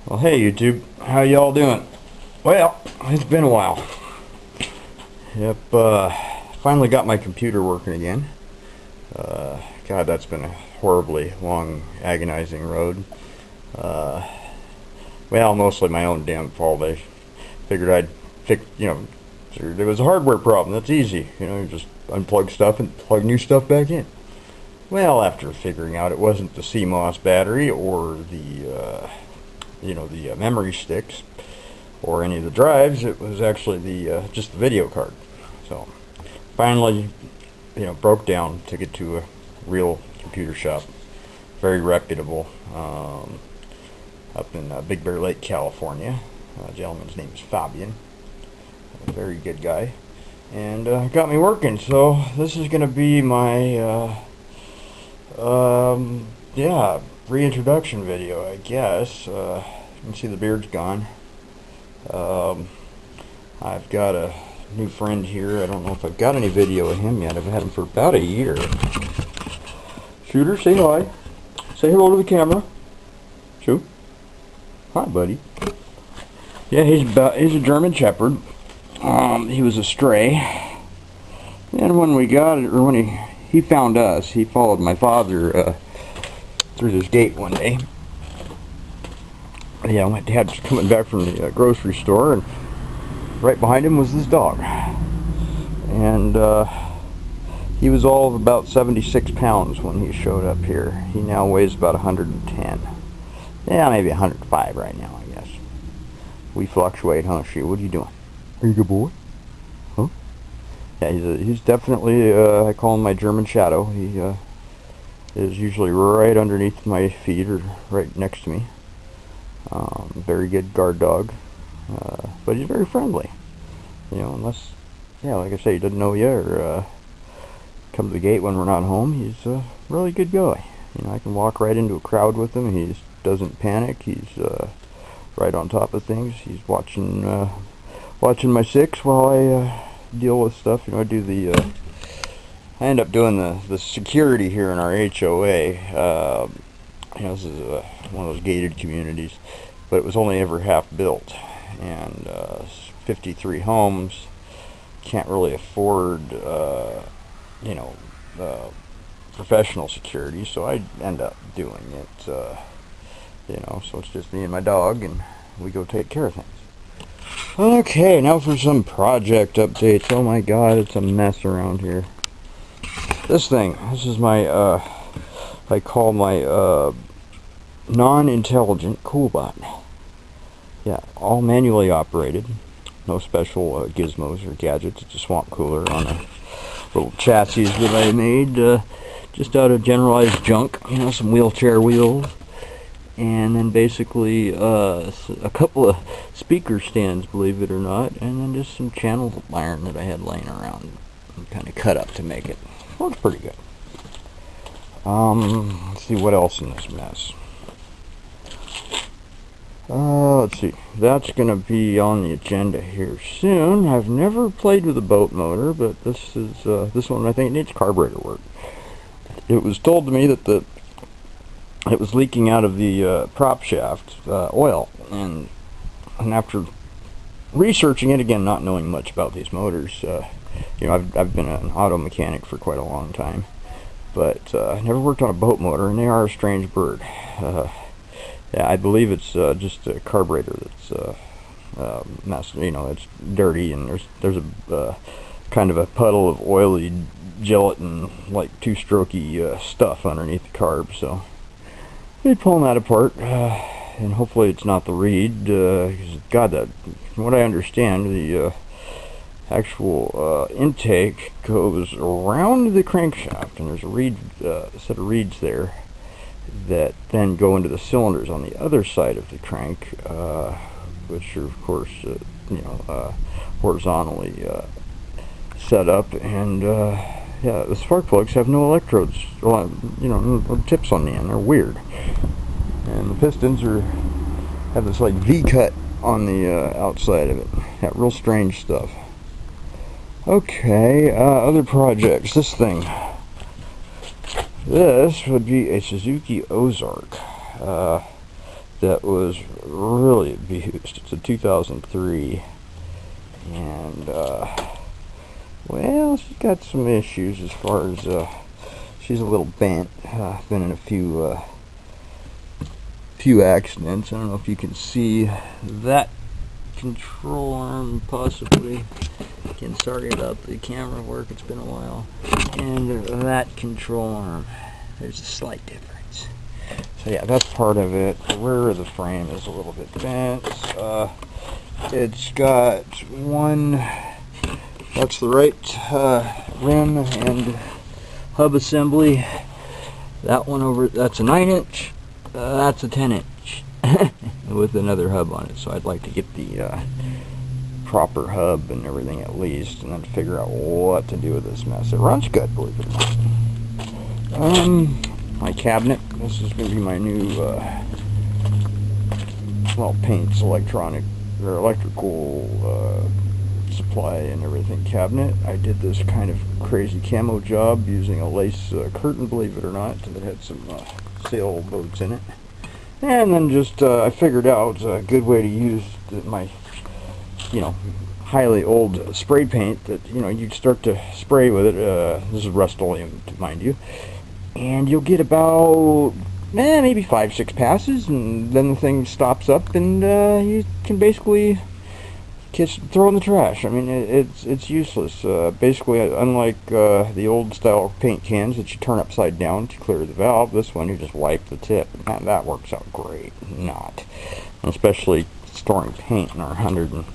Well, hey YouTube, how y'all doing? Well, it's been a while. Yep, finally got my computer working again. God, that's been a horribly long, agonizing road. Uh, well, mostly my own damn fault. I figured I'd fix, there was a hardware problem. That's easy. You just unplug stuff and plug new stuff back in. Well, after figuring out it wasn't the CMOS battery or the memory sticks or any of the drives, it was actually the just the video card. So finally, broke down, took it to a real computer shop, very reputable, up in Big Bear Lake, California. The gentleman's name is Fabian, a very good guy, and got me working. So this is going to be my yeah, reintroduction video, I guess. You can see the beard's gone. I've got a new friend here. I don't know if I've got any video of him yet. I've had him for about a year. Shooter, say hi. Say hello to the camera. Shoot. Hi, buddy. Yeah, he's a German Shepherd. He was a stray, and when we got it, or when he found us, he followed my father through this gate one day. Yeah, Dad was coming back from the grocery store, and right behind him was this dog. And he was all of about 76 pounds when he showed up here. He now weighs about 110. Yeah, maybe 105 right now, I guess. We fluctuate, huh, Shoe? What are you doing? Are you a good boy? Huh? Yeah, he's definitely, I call him my German Shadow. He is usually right underneath my feet or right next to me. Very good guard dog, but he's very friendly. Unless, yeah, like I say, he doesn't know you or come to the gate when we're not home. He's a really good guy. I can walk right into a crowd with him. He doesn't panic. He's right on top of things. He's watching my six while I deal with stuff. I do the I end up doing the security here in our HOA. This is one of those gated communities, but it was only ever half built, and 53 homes. Can't really afford professional security, so I end up doing it. So it's just me and my dog, and we go take care of things. Okay, now for some project updates. Oh my God, it's a mess around here. This is my I call my non-intelligent CoolBot. Yeah, all manually operated. No special gizmos or gadgets. It's a swamp cooler on a little chassis that I made just out of generalized junk. Some wheelchair wheels, and then basically a couple of speaker stands, believe it or not, and then just some channel iron that I had laying around and kind of cut up to make it. Looks pretty good. Let's see what else in this mess. Let's see. That's going to be on the agenda here soon. I've never played with a boat motor, but this one I think needs carburetor work. It was told to me that it was leaking out of the prop shaft oil, and after researching it again, not knowing much about these motors, I've been an auto mechanic for quite a long time, but I never worked on a boat motor, and they are a strange bird. Yeah, I believe it's just a carburetor that's messed. It's dirty, and there's a kind of a puddle of oily gelatin, like two-strokey stuff underneath the carb. So we're pulling that apart, and hopefully it's not the reed. God, from what I understand, the actual intake goes around the crankshaft, and there's a set of reeds there that then go into the cylinders on the other side of the crank, which are of course horizontally set up, and yeah, the spark plugs have no electrodes, no tips on the end. They're weird, and the pistons have this like V cut on the outside of it. Yeah, real strange stuff. Okay, other projects. This would be a Suzuki Ozark. that was really abused. It's a 2003, and well, she's got some issues as far as she's a little bent. Been in a few accidents. I don't know if you can see that control arm, possibly. Again, sorry about the camera work, it's been a while. And that control arm, there's a slight difference. So yeah, that's part of it. The rear of the frame is a little bit bent. It's got one, that's the right rim and hub assembly. That one over, that's a 9-inch. That's a 10-inch with another hub on it. So I'd like to get the proper hub and everything at least, and then figure out what to do with this mess. It runs good, believe it or not. My cabinet. This is going to be my new, well, paints, electronic or electrical supply and everything cabinet. I did this kind of crazy camo job using a lace curtain, believe it or not, that had some sailboats in it. And then just I figured out a good way to use my, you know, highly old spray paint that, you know, you start to spray with it. This is Rust-Oleum, mind you, and you'll get about maybe 5-6 passes, and then the thing stops up, and you can basically throw in the trash. I mean, it's useless. Basically, unlike the old style paint cans that you turn upside down to clear the valve, this one you just wipe the tip, and that works out great. Not, especially storing paint in our 100 and,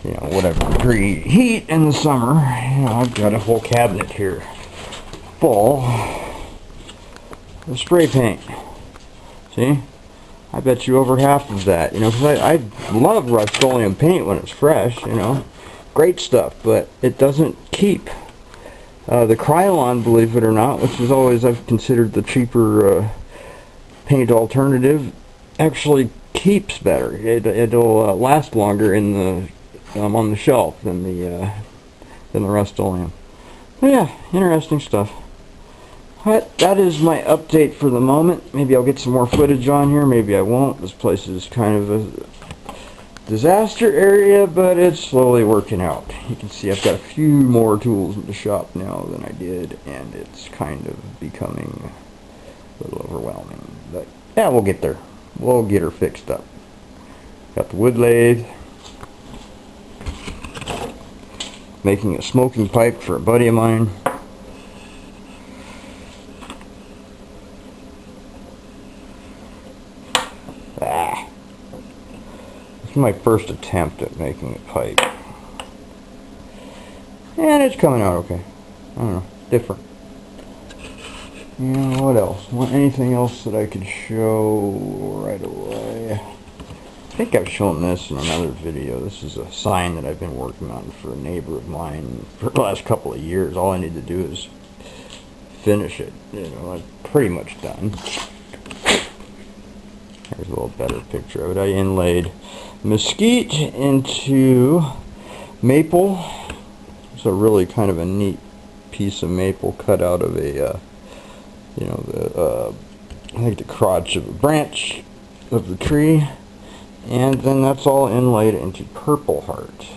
you know, whatever degree heat in the summer. You know, I've got a whole cabinet here full of spray paint. See? I bet you over half of that, you know, because I love Rust-Oleum paint when it's fresh, you know, great stuff, but it doesn't keep. The Krylon, believe it or not, which is always I've considered the cheaper paint alternative, actually keeps better. It'll last longer in the on the shelf than the Rust-Oleum. But yeah, interesting stuff. But that is my update for the moment. Maybe I'll get some more footage on here, maybe I won't. This place is kind of a disaster area, but it's slowly working out. You can see I've got a few more tools in the shop now than I did, and it's kind of becoming a little overwhelming. But yeah, we'll get there. We'll get her fixed up. Got the wood lathe. Making a smoking pipe for a buddy of mine. This is my first attempt at making a pipe. And it's coming out okay. I don't know, different. Yeah, what else? Anything else that I could show right away? I think I've shown this in another video. This is a sign that I've been working on for a neighbor of mine for the last couple of years. All I need to do is finish it. You know, I'm pretty much done. Here's a little better picture of it. I inlaid mesquite into maple. It's a really kind of a neat piece of maple cut out of a, you know, I think the crotch of a branch of the tree. And then that's all inlaid into Purple Heart.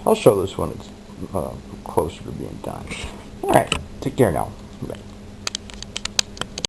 I'll show this when it's closer to being done. Alright, take care now. Bye.